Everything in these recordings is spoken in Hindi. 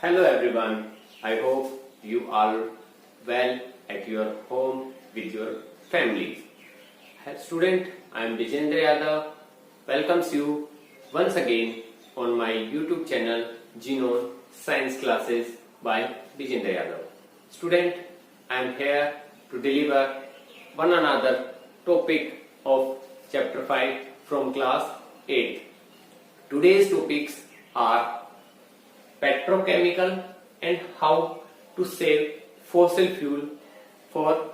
Hello everyone, I hope you are well at your home with your families. Student, I am Vijendra Yadav, welcomes you once again on my YouTube channel Genome Science Classes by Vijendra Yadav. Student, I am here to deliver one another topic of chapter 5 from class 8. Today's topics are petrochemical and how to save fossil fuel for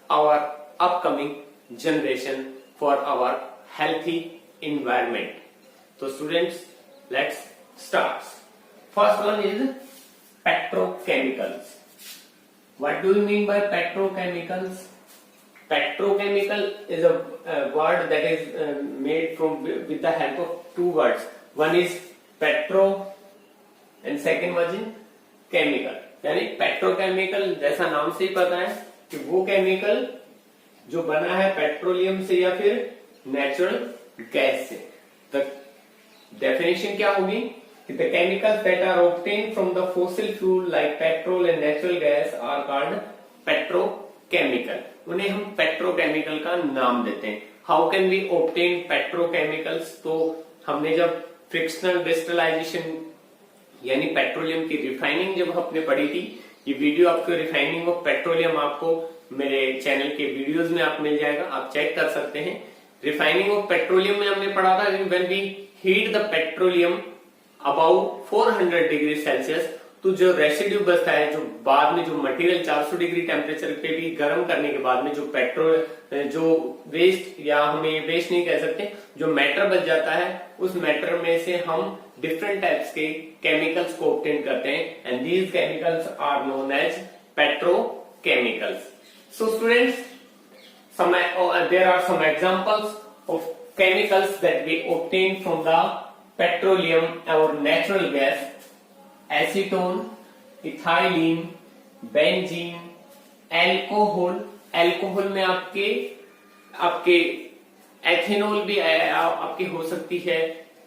our upcoming generation, for our healthy environment. So students, let's start. First one is petrochemicals. What do you mean by petrochemicals? Petrochemical is a word that is made from with the help of two words. One is petro and second was in chemical. यानी पेट्रोकेमिकल जैसा नाम से ही पता है कि वो केमिकल जो बना है पेट्रोलियम से या फिर नेचुरल गैस से. द डेफिनेशन क्या होगी कि the chemicals that are obtained from the fossil fuel like petrol and natural gas are called petrochemical. उन्हें हम पेट्रोकेमिकल का नाम देते हैं. How can we obtain petrochemicals? तो हमने जब फ्रिक्शनल डिस्टिलाइजेशन यानी पेट्रोलियम की रिफाइनिंग जब आपने पढ़ी थी, ये वीडियो आपको रिफाइनिंग ऑफ पेट्रोलियम आपको मेरे चैनल के वीडियोस में आप मिल जाएगा, आप चेक कर सकते हैं. रिफाइनिंग ऑफ पेट्रोलियम में हमने पढ़ा था when we heat the petroleum abou 400 degree Celsius, तो जो रेसिड्यू बचता है, जो बाद में जो मटेरियल 400 डिग्री टेम्परेचर पे भी गर्म करने के बाद में जो पेट्रोल जो वेस्ट या हमें वेस्ट नहीं कह सकते, जो मैटर बच जाता है, उस मैटर में से हम डिफरेंट टाइप्स के केमिकल्स को ऑब्टेन करते हैं and these chemicals are known as petrochemicals. So students, there are some examples of chemicals that we obtain from the petroleum or natural gas: acetone, ethylene, benzene, alcohol. Alcohol में आपके एथेनॉल भी आपकी हो सकती है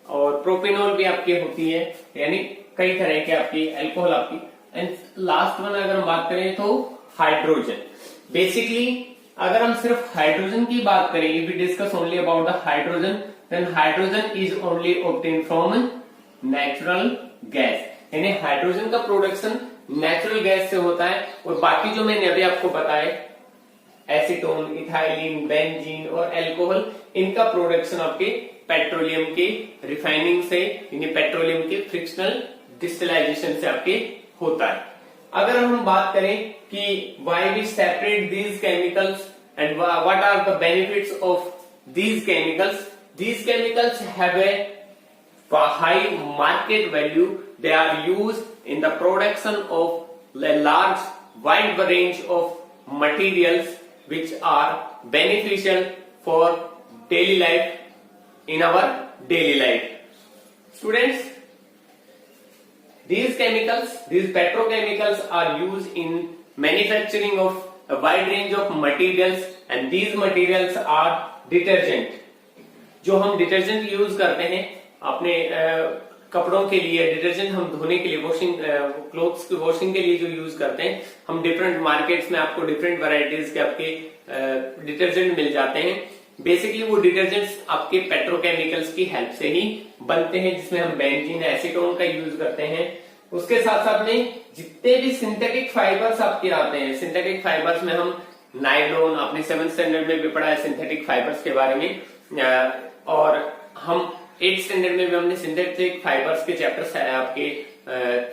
और प्रोपेनॉल भी आपकी होती है, यानी कई तरह के आपकी अल्कोहल आपकी. एंड लास्ट वन अगर हम बात करें तो हाइड्रोजन. बेसिकली अगर हम सिर्फ हाइड्रोजन की बात करें, if we discuss only about the hydrogen, then hydrogen is only obtain from natural gas. यानी हाइड्रोजन का प्रोडक्शन नेचुरल गैस से होता है और बाकी जो मैंने अभी आपको बताया एसीटोन, इथाइलिन, बेंजीन और अल्कोहल, इनका प्रोडक्शन आपके पेट्रोलियम की रिफाइनिंग से यानी पेट्रोलियम के फ्रिक्शनल डिस्टिलाइजेशन से आपके होता है. अगर हम बात करें कि why we separate these chemicals and what are the benefits of these chemicals have a high market value. They are used in the production of a large wide range of materials which are beneficial for daily life, in our daily life. Students, these petrochemicals are used in manufacturing of a wide range of materials and these materials are detergent. जो हम डिटर्जेंट यूज करते हैं अपने कपड़ों के लिए, डिटर्जेंट हम धोने के लिए, वॉशिंग क्लोथ्स की वॉशिंग के लिए जो यूज करते हैं, हम डिफरेंट मार्केट्स में आपको डिफरेंट वैरायटीज के आपके डिटर्जेंट मिल जाते हैं. बेसिकली वो डिटर्जेंट्स आपके पेट्रोकेमिकल्स की हेल्प से ही बनते हैं, जिसमें हम बेंजीन, एसीटोन का यूज करते हैं. उसके साथ साथ में जितने भी सिंथेटिक फाइबर्स आपके आते हैं, सिंथेटिक फाइबर्स में हम नायलॉन, आपने 7th स्टैंडर्ड में भी पढ़ा है सिंथेटिक फाइबर्स के बारे में, और हम 8th स्टैंडर्ड में भी हमने सिंथेटिक फाइबर्स के चैप्टर आपके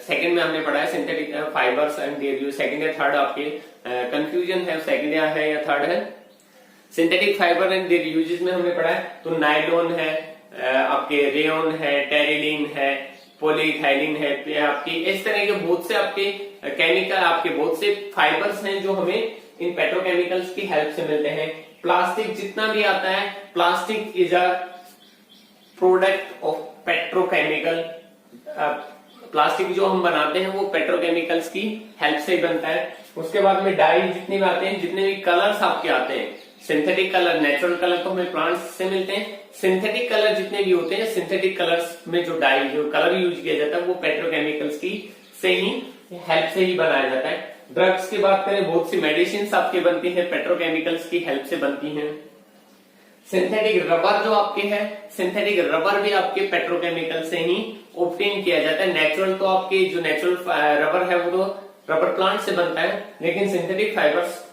सेकंड में हमने पढ़ा है synthetic fibres and their use. Second या थर्ड आपके कंफ्यूजन है, सेकंड है या थर्ड है. Synthetic fibre and their uses में हमने पढ़ा है तो नायलॉन है, आपके रेयन है, टेरिलीन है, पॉलीइथाइलिन है, आपकी इस तरह के बहुत से आपके केमिकल, आपके बहुत से फाइबर्स हैं जो हमें इन पेट्रोकेमिकल्स की हेल्प से मिलते हैं. प्लास्टिक जितना भी आता है, plastic is a product of petrochemical. Plastic जो हम बनाते हैं वो पेट्रोकेमिकल्स की हेल्प से ही बनता है. उसके बाद में डाई जितने भी आते हैं, जितने भी कलर्स आपके आते हैं, सिंथेटिक कलर, नेचुरल कलर तो हमें प्लांट्स से मिलते हैं, सिंथेटिक कलर जितने भी होते हैं, सिंथेटिक कलर्स में जो डाई, जो कलर यूज किया जाता है वो पेट्रोकेमिकल्स की से ही, हेल्प से ही बनाया जाता है। ड्रग्स की बात करें, बहुत सी मेडिसिन आपके बनती हैं पेट्रोकेमिकल्स की हेल्प से बनती हैं। सिंथेटिक रबर जो आपके है, सिंथेटिक रबर भी आपके पेट्रोकेमिकल से ही ऑब्टेन किया जाता है। नेचुरल तो आपके जो नेचुरल रबर है वो तो रबर प्लांट से बनता है, लेकिन सिंथेटिक फाइबर्स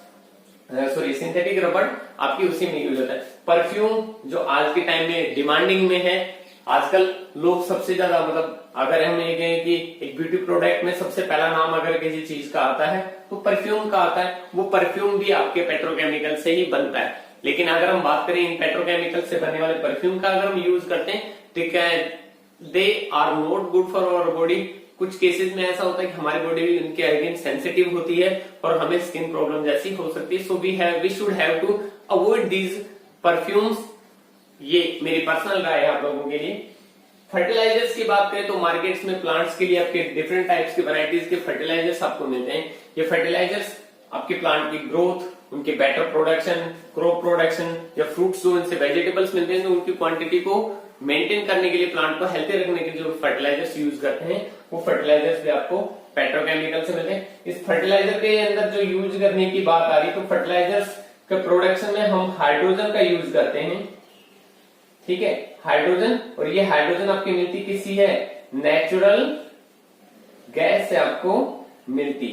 सिंथेटिक रबर आपकी उसी में यूज होता है। परफ्यूम जो आज के टाइम में डिमांडिंग में है, आजकल लोग सबसे ज्यादा, मतलब अगर हम ये कहें कि एक ब्यूटी प्रोडक्ट में सबसे पहला नाम अगर किसी चीज का आता है तो परफ्यूम का आता है। वो परफ्यूम भी आपके पेट्रोकेमिकल से ही बनता है। लेकिन अगर हम बात करें इन पेट्रोकेमिकल से बनने वाले परफ्यूम का, अगर हम यूज करते हैं तो क्या they are not good for our body. कुछ केसेस में ऐसा होता है कि हमारी बॉडी भी उनके अगेंस्ट सेंसिटिव होती है और हमें स्किन प्रॉब्लम जैसी हो सकती है। So we should have to avoid these perfumes. ये मेरी पर्सनल राय है आप लोगों के लिए। फर्टिलाइजर्स की बात करें तो मार्केट्स में प्लांट्स के लिए आपके डिफरेंट टाइप्स के वैरायटीज के फर्टिलाइजर्स आपको मिलते हैं। ये फर्टिलाइजर्स आपके प्लांट की ग्रोथ, उनके बेटर प्रोडक्शन, क्रॉप प्रोडक्शन या फ्रूट्स जो इनसे वेजिटेबल्स मिलते हैं, तो उनकी क्वांटिटी को मेंटेन करने के लिए, प्लांट को हेल्थी रखने के लिए जो फर्टिलाइजर्स यूज करते हैं, वो फर्टिलाइजर्स भी आपको पेट्रोकेमिकल से मिलते हैं। इस फर्टिलाइजर के अंदर जो यूज करने की बात आ रही है, तो फर्टिलाइजर्स के प्रोडक्शन में हम हाइड्रोजन का यूज करते हैं, ठीक है, हाइड्रोजन। और ये हाइड्रोजन आपकी मिलती किसी है, नेचुरल गैस से आपको मिलती।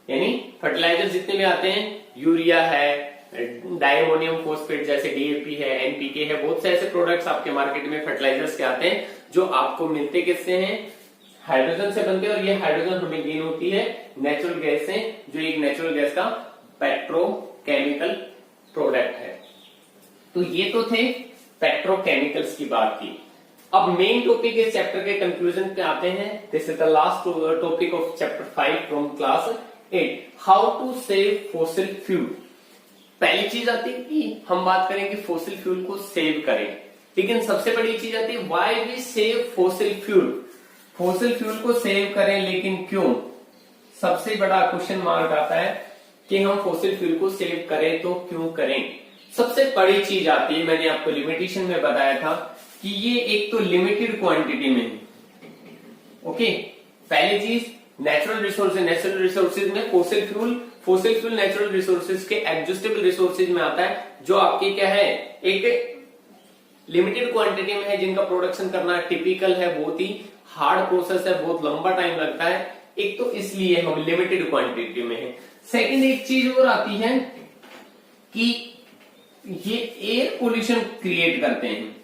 यानी फर्टिलाइजर जितने भी आते हैं, यूरिया है, डायमोनियम फॉस्फेट जैसे डीएपी है, एनपीके है, बहुत से ऐसे प्रोडक्ट्स आपके मार्केट में फर्टिलाइजर्स के आते हैं जो आपको मिलते किससे हैं, हाइड्रोजन से बनते हैं। और ये हाइड्रोजन हमें गेन होती है नेचुरल गैस से, जो एक नेचुरल गैस का पेट्रोकेमिकल प्रोडक्ट है। तो ये तो थे पेट्रोकेमिकल्स की बात की। अब मेन टॉपिक इस चैप्टर के कंक्लूजन पे आते हैं। This is the last topic of chapter 5 from class 8, how to save fossil fuel. पहली चीज आती है कि हम बात करें कि फॉसिल फ्यूल को सेव करें, लेकिन सबसे बड़ी चीज आती है why we save fossil fuel. Fossil fuel को सेव करें, लेकिन क्यों? सबसे बड़ा क्वेश्चन मार्क आता है कि हम फॉसिल फ्यूल को सेव करें तो क्यों करें। सबसे बड़ी चीज आती है, मैंने आपको लिमिटेशन में बताया था कि ये एक तो लिमिटेड क्वांटिटी में है, ओके। पहली चीज नेचुरल रिसोर्सेज में फॉसिल फ्यूल नेचुरल रिसोर्सेज के एडजस्टेबल रिसोर्सेज में आता है, जो आपकी क्या है, एक लिमिटेड क्वांटिटी में है, जिनका प्रोडक्शन करना टिपिकल है, बहुत ही हार्ड प्रोसेस है, बहुत लंबा टाइम लगता है। एक तो इसलिए हम लिमिटेड क्वांटिटी में है। सेकंड एक चीज और आती है कि ये एयर पोल्यूशन क्रिएट करते हैं,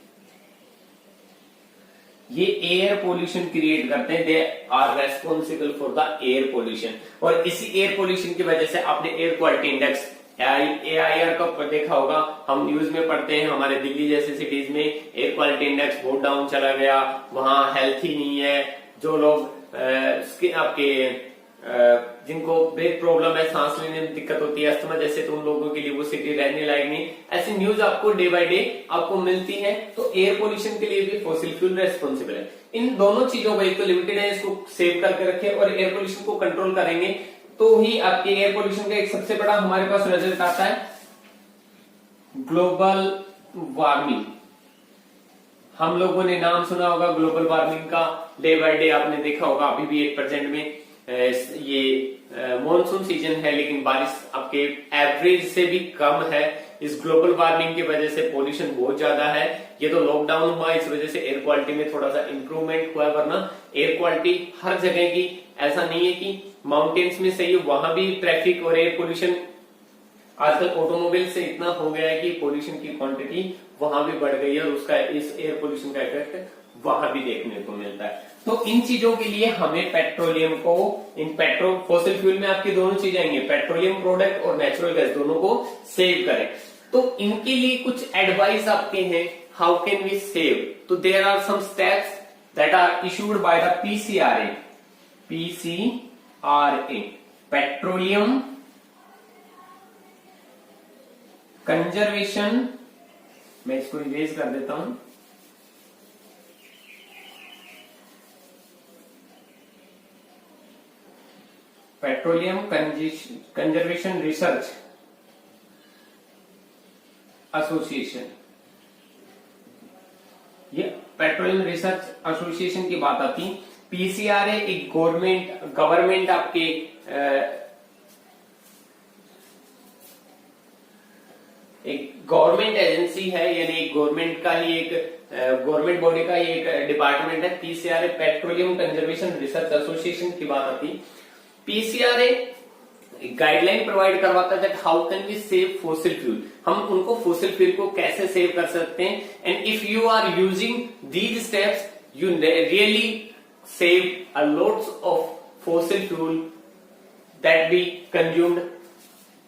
ये एयर पोल्यूशन क्रिएट करते हैं, they are responsible for the air pollution. और इसी एयर पोल्यूशन की वजह से आपने एयर क्वालिटी इंडेक्स AIR का देखा होगा, हम न्यूज में पढ़ते हैं, हमारे दिल्ली जैसे सिटीज में एयर क्वालिटी इंडेक्स बहुत डाउन चला गया, वहां हेल्थ ही नहीं है। जो लोग आपके जिनको ब्रेक प्रॉब्लम है, सांस लेने में दिक्कत होती है, अस्थमा जैसे, तो उन लोगों के लिए वो सिटी रहने लायक नहीं। ऐसी न्यूज आपको डे बाय डे आपको मिलती है। तो एयर पोल्यूशन के लिए भी फॉसिल फ्यूल रेस्पॉन्सिबल है। इन दोनों चीजों को, एक तो लिमिटेड है, इसको सेव करके रखे, और एयर पोल्यूशन को कंट्रोल करेंगे तो ही आपके एयर पोल्यूशन का एक सबसे बड़ा हमारे पास रिजल्ट आता है, ग्लोबल वार्मिंग। हम लोगों ने नाम सुना होगा ग्लोबल वार्मिंग का, डे बाय डे आपने देखा होगा। अभी भी एक प्रेजेंट में ये मॉनसून सीजन है, लेकिन बारिश आपके एवरेज से भी कम है। इस ग्लोबल वार्मिंग की वजह से पोल्यूशन बहुत ज्यादा है। ये तो लॉकडाउन हुआ, इस वजह से एयर क्वालिटी में थोड़ा सा इंप्रूवमेंट हुआ है, वरना एयर क्वालिटी हर जगह की ऐसा नहीं है कि माउंटेन्स में सही है, वहां भी ट्रैफिक और एयर पोल्यूशन आजकल ऑटोमोबाइल से इतना हो गया है कि पोल्यूशन की क्वांटिटी वहां भी बढ़ गई है, और उसका इस एयर पोल्यूशन का इफेक्ट वहां भी देखने को मिलता है। तो इन चीजों के लिए हमें पेट्रोलियम को, इन फॉसिल फ्यूल में आपकी दोनों चीजें आएंगी, पेट्रोलियम प्रोडक्ट और नेचुरल गैस, दोनों को सेव करें। तो इनके लिए कुछ एडवाइस आपके हैं, हाउ कैन वी सेव। तो there are some steps that are issued by the PCRA, petroleum conservation, मैं इसको इरेज कर देता हूं, पेट्रोलियम कंजर्वेशन रिसर्च एसोसिएशन। ये पेट्रोलियम रिसर्च एसोसिएशन की बात आती, पीसीआरए एक गवर्नमेंट आपके एक गवर्नमेंट एजेंसी है, यानी एक गवर्नमेंट का ही एक गवर्नमेंट बॉडी का ही एक डिपार्टमेंट है। PCRA petroleum conservation research association की बात आती है। पीसीआरए गाइडलाइन प्रोवाइड करवाता है that how can we save fossil fuel, हम उनको फॉसिल फ्यूल को कैसे सेव कर सकते हैं। And if you are using these steps you really save a lots of fossil fuel that be consumed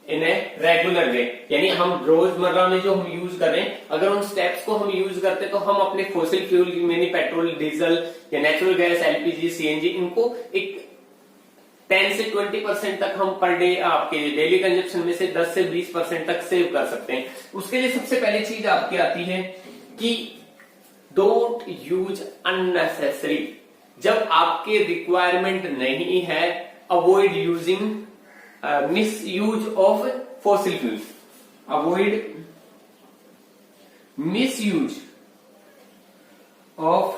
in a regular way, यानी हम रोजमर्रा में जो हम यूज कर रहे हैं, अगर उन स्टेप्स को हम यूज करते तो हम अपने फॉसिल फ्यूल यानी पेट्रोल, डीजल या नेचुरल गैस, एलपीजी, सीएनजी, इनको एक 10 से 20% तक हम पर डे आपके डेली कंजप्शन में से 10 से 20% तक सेव कर सकते हैं। उसके लिए सबसे पहली चीज आपकी आती है कि डोंट यूज अननेसेसरी, जब आपके रिक्वायरमेंट नहीं है avoid using misuse of fossil fuels, avoid misuse of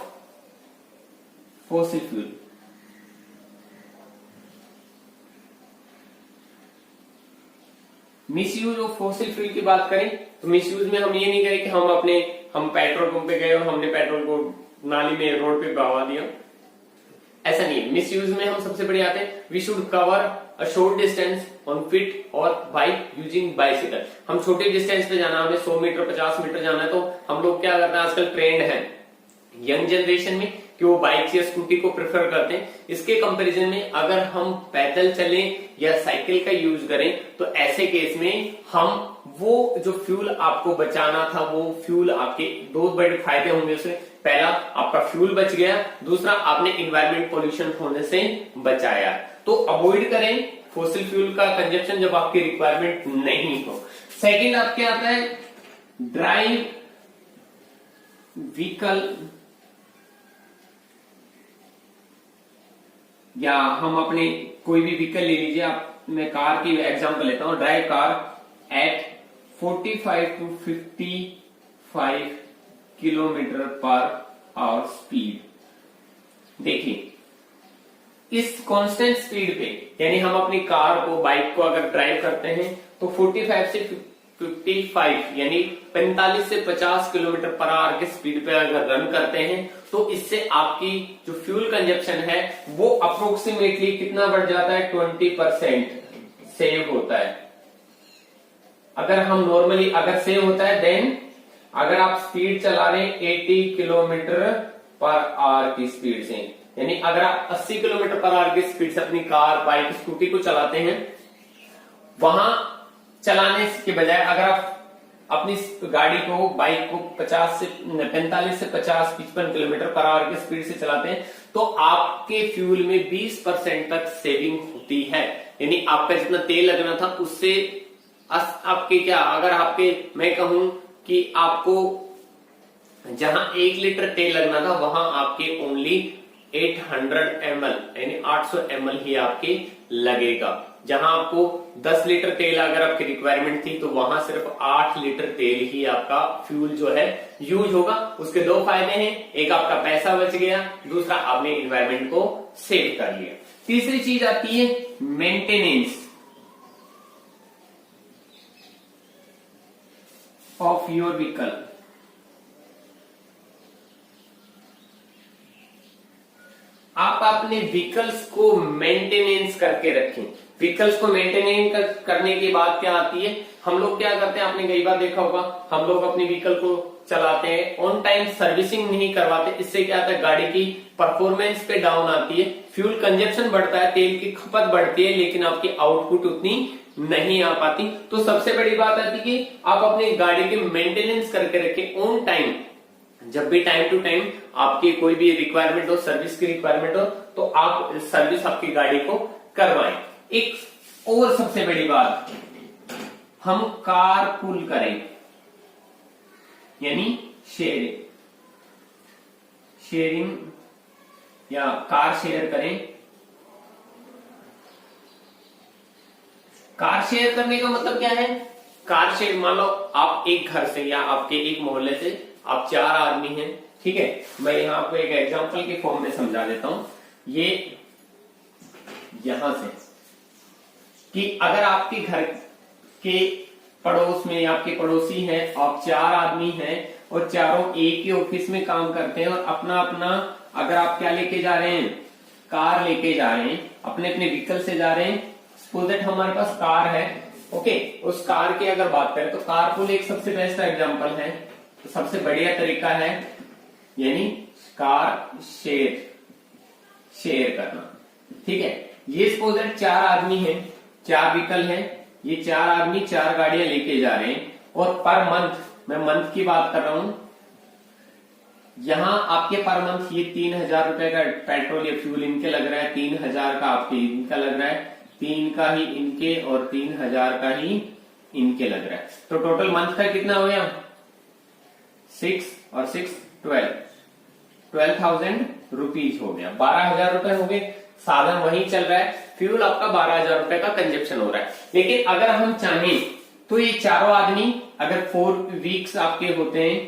fossil fuel। Misuse of fossil fuel की बात करें तो मिसयूज में हम ये नहीं करें कि हम पेट्रोल पंप पे गए और हमने पेट्रोल को नाली में, रोड पे बहा दिया, ऐसा नहीं है। मिसयूज में हम सबसे बड़े आते हैं we should cover a short distance on feet और बाइक यूजिंग बाइसिकल। हम छोटे डिस्टेंस पे जाना, हमें 100 मीटर 50 मीटर जाना है तो हम लोग क्या करते हैं, आजकल ट्रेंड है यंग जनरेशन में कि वो बाइक या स्कूटी को प्रेफर करते हैं। इसके कंपैरिजन में अगर हम पैदल चलें या साइकिल का यूज करें तो ऐसे केस में हम वो जो फ्यूल आपको बचाना था, वो फ्यूल आपके दो बड़े फायदे होंगे उससे। पहला, आपका फ्यूल बच गया, दूसरा आपने इन्वायरमेंट पोल्यूशन होने से बचाया। तो अवॉइड करें फॉसिल फ्यूल का कंजप्शन जब आपकी रिक्वायरमेंट नहीं हो। सेकंड आपके आता है ड्राइव व्हीकल, या हम अपने कोई भी व्हीकल ले लीजिए, आप मैं कार की एग्जांपल लेता हूं, drive car eight 45 to 55 kilometre per hour speed. देखिए इस कांस्टेंट स्पीड पे, यानी हम अपनी कार को, बाइक को अगर ड्राइव करते हैं तो 45 से 55 यानी 45 से 50 किलोमीटर पर आवर के स्पीड पे अगर रन करते हैं तो इससे आपकी जो फ्यूल कंजप्शन है वो अप्रोक्सीमेटली कितना बढ़ जाता है, 20% सेव होता है। अगर हम नॉर्मली अगर सेव होता है देन अगर आप स्पीड चला रहे हैं 80 किलोमीटर पर आवर की स्पीड से, यानी अगर आप 80 किलोमीटर पर आवर की स्पीड से अपनी कार, बाइक, स्कूटी को चलाते हैं, वहां चलाने के बजाय अगर आप अपनी गाड़ी को, बाइक को 45 से 55 किलोमीटर पर आवर की स्पीड से चलाते हैं तो आपके फ्यूल में 20% तक सेविंग होती है। यानी आपका जितना तेल लगना था उससे आपके क्या, अगर आपके मैं कहूं कि आपको जहां 1 लीटर तेल लगना था वहां आपके ओनली 800 ml यानी 800 ml ही आपके लगेगा। जहां आपको 10 लीटर तेल अगर आपकी रिक्वायरमेंट थी तो वहां सिर्फ 8 लीटर तेल ही आपका फ्यूल जो है यूज होगा। उसके दो फायदे हैं, एक आपका पैसा बच गया, दूसरा आपने इन्वायरमेंट को सेव कर लिया। तीसरी चीज आती है मेंटेनेंस ऑफ योर व्हीकल। आप अपने व्हीकल्स को मेंटेनेंस करके रखें। व्हीकल्स को मेंटेनेंस करने की बात क्या आती है, हम लोग क्या करते हैं, आपने कई बार देखा होगा, हम लोग अपने व्हीकल को चलाते हैं, ऑन टाइम सर्विसिंग नहीं करवाते। इससे क्या होता है, गाड़ी की परफॉर्मेंस पे डाउन आती है, फ्यूल कंजप्शन बढ़ता है, तेल की खपत बढ़ती है, लेकिन आपकी आउटपुट उतनी नहीं आ पाती। तो सबसे बड़ी बात आती है कि आप अपनी गाड़ी की मेंटेनेंस करके रखें ऑन टाइम। जब भी टाइम टू टाइम आपकी कोई भी रिक्वायरमेंट हो, सर्विस की रिक्वायरमेंट हो, तो आप सर्विस आपकी गाड़ी को करवाएं। एक और सबसे बड़ी बात, हम कार पूल करें, यानी शेयरिंग या कार शेयर करें। कार शेयर करने का मतलब क्या है, कार शेयर, मान लो आप एक घर से या आपके एक मोहल्ले से आप 4 आदमी हैं, ठीक है। मैं यहाँ आपको एक एग्जांपल के फॉर्म में समझा देता हूं। ये यहां से कि अगर आपके घर के पड़ोस में आपके पड़ोसी हैं, आप 4 आदमी हैं और चारों एक ही ऑफिस में काम करते हैं और अपना अपना, अगर आप क्या लेके जा रहे हैं, कार लेके जा रहे हैं, अपने अपने व्हीकल से जा रहे हैं। सपोज दैट हमारे पास कार है, ओके, उस कार की अगर बात करें तो कारपूल एक सबसे बेस्ट एग्जांपल है, तो सबसे बढ़िया तरीका है, यानी कार शेयर करना। ठीक है, ये सपोज दैट 4 आदमी हैं, 4 व्हीकल हैं, ये 4 आदमी 4 गाड़ियां लेके जा रहे हैं और पर मंथ, मैं मंथ की बात कर रहा हूं, यहां आपके पर मंथ ये 3000 रुपए का पेट्रोल या फ्यूल इनके लग रहा है, 3000 का आपके इनका लग रहा है, 3 का ही इनके और 3000 का ही इनके लग रहा है। तो टोटल मंथ का कितना हो गया, 6 और 6 12,000 रुपीज हो गया, 12,000 रुपए हो गए। साधन वही चल रहा है, फ्यूल आपका 12,000 रुपए का कंजप्शन हो रहा है। लेकिन अगर हम चाहें तो ये चारों आदमी अगर 4 वीक्स आपके होते हैं,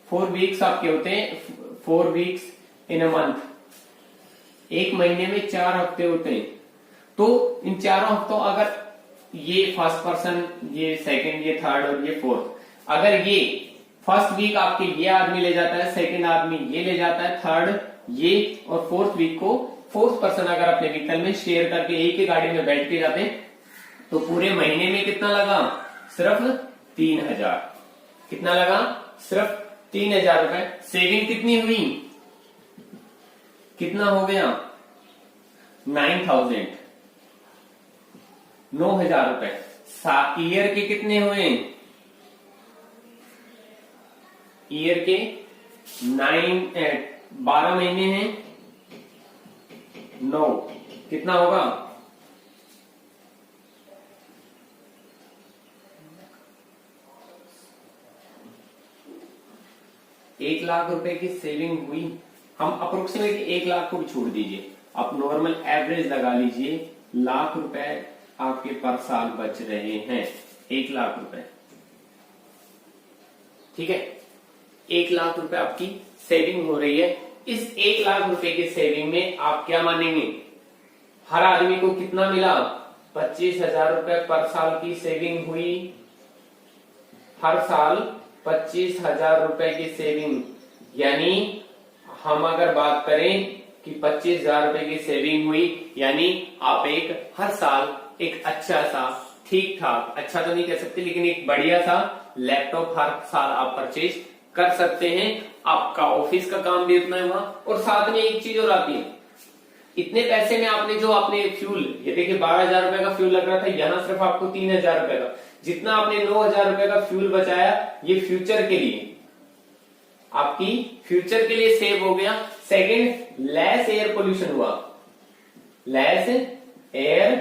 4 वीक्स आपके होते हैं, 4 वीक्स इन अ मंथ, एक महीने में 4 हफ्ते होते हैं, तो इन चारों हफ्तों अगर ये फर्स्ट पर्सन, ये सेकंड, ये थर्ड और ये फोर्थ, अगर ये फर्स्ट वीक आपके ये आदमी ले जाता है, सेकंड आदमी ये ले जाता है, थर्ड ये, और फोर्थ वीक को फोर्थ पर्सन अगर अपने व्हीकल में शेयर करके एक ही गाड़ी में बैठ के जाते हैं, तो पूरे महीने में कितना लगा, सिर्फ 3,000। कितना लगा, सिर्फ 3,000 रुपए। सेविंग कितनी हुई, कितना हो गया, 9,000, 9,000 रुपए। ईयर के कितने हुए, ईयर के 12 महीने हैं, 9, कितना होगा, 1 लाख रुपए की सेविंग हुई। हम अप्रोक्सीमेटली 1 लाख को भी छोड़ दीजिए, आप नॉर्मल एवरेज लगा लीजिए, लाख रुपए आपके पर साल बच रहे हैं, 1 लाख रुपए। ठीक है, 1 लाख रुपए आपकी सेविंग हो रही है। इस 1 लाख रुपए की सेविंग में आप क्या मानेंगे, हर आदमी को कितना मिला, 25,000 रुपए पर साल की सेविंग हुई, हर साल 25,000 रुपए की सेविंग। यानी हम अगर बात करें कि 25,000 रुपए की सेविंग हुई, यानी आप एक हर साल एक अच्छा सा, ठीक ठाक, अच्छा तो नहीं कह सकते लेकिन एक बढ़िया सा लैपटॉप हर साल आप परचेज कर सकते हैं। आपका ऑफिस का काम भी उतना है वहां, और साथ में एक चीज और आती है, इतने पैसे में आपने जो आपने फ्यूल, ये देखिए 12,000 रुपए का फ्यूल लग रहा था, यहां सिर्फ आपको 3,000 रुपए का, जितना आपने 9,000 रुपए का फ्यूल बचाया, ये फ्यूचर के लिए, आपकी फ्यूचर के लिए सेव हो गया। सेकंड, लेस एयर पोल्यूशन हुआ, लेस एयर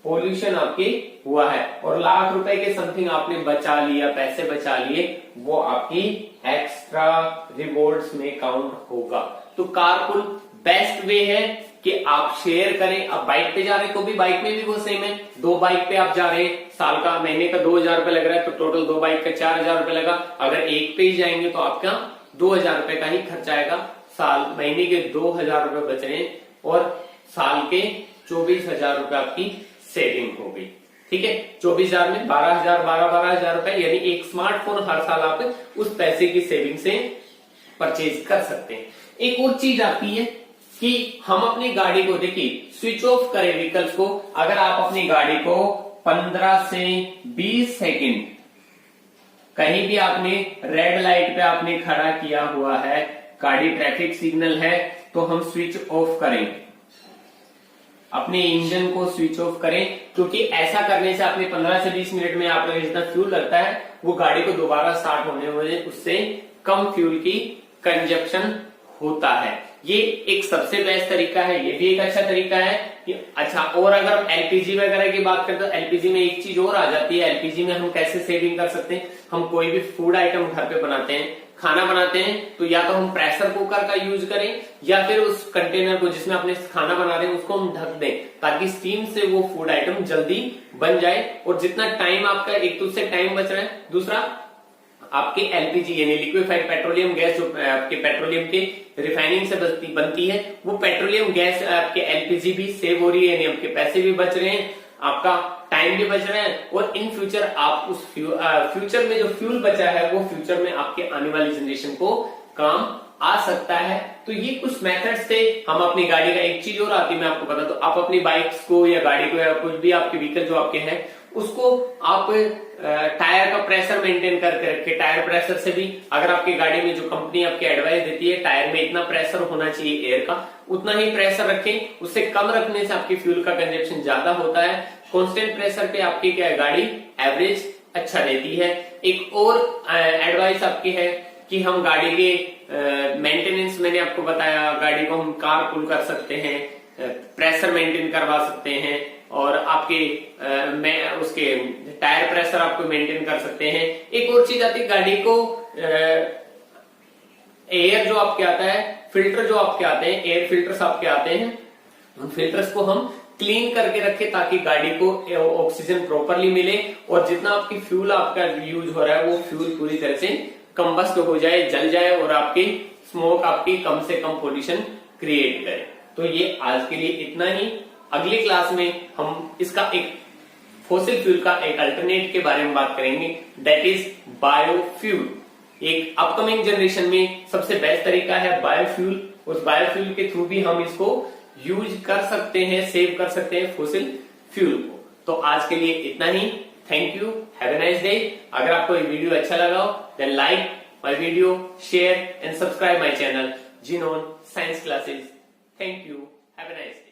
पोल्यूशन आपके हुआ है, और लाख रुपए के समथिंग आपने बचा लिया, पैसे बचा लिए, वो आपकी एक्स्ट्रा रिवॉर्ड्स में काउंट होगा। तो कारपूल बेस्ट वे है कि आप शेयर करें। आप बाइक पे जा रहे हैं तो भी बाइक में भी वो सेम है, 2 बाइक पे आप जा रहे हैं, साल का महीने का 2,000 रुपए लग रहा है, तो टोटल 2 बाइक का 4,000 रुपए लगा। अगर एक पे ही जाएंगे तो आपका 2,000 रुपए का ही खर्चा आएगा, साल महीने के 2,000 रुपए बच रहे हैं और साल के 24,000 रुपए आपकी सेविंग हो गई। ठीक है, 24,000 में 12,000, 12,000 रुपए, यानी एक स्मार्टफोन हर साल आप उस पैसे की सेविंग से परचेज कर सकते हैं। एक और चीज आती है कि हम अपनी गाड़ी को, देखिए, स्विच ऑफ करें व्हीकल्स को। अगर आप अपनी गाड़ी को 15 से 20 सेकंड कहीं भी आपने रेड लाइट पे आपने खड़ा किया हुआ है, गाड़ी ट्रैफिक सिग्नल है, तो हम स्विच ऑफ करें, अपने इंजन को स्विच ऑफ करें, क्योंकि ऐसा करने से अपने 15 से 20 मिनट में आपका जितना फ्यूल लगता है वो गाड़ी को दोबारा स्टार्ट होने में उससे कम फ्यूल की कंजप्शन होता है। ये एक सबसे बेस्ट तरीका है, ये भी एक अच्छा तरीका है कि अच्छा। और अगर एलपीजी वगैरह की बात करें तो एलपीजी में एक चीज और आ जाती है, एलपीजी में हम कैसे सेविंग कर सकते हैं। हम कोई भी फूड आइटम घर पे बनाते हैं, खाना बनाते हैं, तो या तो हम प्रेशर कुकर का यूज करें या फिर उस कंटेनर को जिसमें अपने खाना बना रहे हैं उसको हम ढक दें, ताकि स्टीम से वो फूड आइटम जल्दी बन जाए। और जितना टाइम आपका, एक तो उससे टाइम बच रहा है, दूसरा आपके एलपीजी यानी लिक्विफाइड पेट्रोलियम गैस जो आपके पेट्रोलियम के रिफाइनिंग से बनती है, वो पेट्रोलियम गैस आपके एलपीजी भी सेव हो रही है, यानी आपके पैसे भी बच रहे हैं, आपका टाइम भी बच रहा है, और इन फ्यूचर आप उस फ्यूचर में जो फ्यूल बचा है वो फ्यूचर में आपके आने वाली जनरेशन को काम आ सकता है। तो ये कुछ मेथड्स थे। हम अपनी गाड़ी का एक चीज और आती है मैं आपको बता, तो आप अपनी बाइक्स को या गाड़ी को या कुछ भी आपके व्हीकल जो आपके हैं उसको आप टायर का प्रेशर मेंटेन करके रखें। टायर प्रेशर से भी, अगर आपकी गाड़ी में जो कंपनी आपकी एडवाइस देती है टायर में इतना प्रेशर होना चाहिए एयर का, उतना ही प्रेशर रखें। उससे कम रखने से आपकी फ्यूल का कंजप्शन ज्यादा होता है। कांस्टेंट प्रेशर पे आपकी क्या है, गाड़ी एवरेज अच्छा देती है। एक और एडवाइस आपकी है कि हम गाड़ी के मेंटेनेंस, मैंने आपको बताया, गाड़ी को हम कार पुल कर सकते हैं, प्रेशर मेंटेन करवा सकते हैं, और आपके उसके टायर प्रेशर आपको मेंटेन कर सकते हैं। एक और चीज आती है, गाड़ी को एयर जो आपके आता है, फिल्टर जो आपके आते हैं, एयर फिल्टर्स आपके आते हैं, उन फिल्टर्स को हम क्लीन करके रखें ताकि गाड़ी को ऑक्सीजन प्रॉपरली मिले, और जितना आपकी फ्यूल आपका यूज हो रहा है वो फ्यूल पूरी तरह से कंबस्ट हो जाए, जल जाए, और आपकी स्मोक आपकी कम से कम पोल्यूशन क्रिएट करे। तो ये आज के लिए इतना ही। अगली क्लास में हम इसका एक फॉसिल फ्यूल का एक अल्टरनेट के बारे में बात करेंगे, दैट इज बायोफ्यूल। एक अपकमिंग जनरेशन में सबसे बेस्ट तरीका है बायोफ्यूल। उस बायोफ्यूल के थ्रू भी हम इसको यूज कर सकते हैं, सेव कर सकते हैं फॉसिल फ्यूल को। तो आज के लिए इतना ही। Thank you, have a nice day. अगर आपको ये वीडियो अच्छा लगा हो then like my video, share and subscribe my channel जिनोन science classes. Thank you, have a nice day.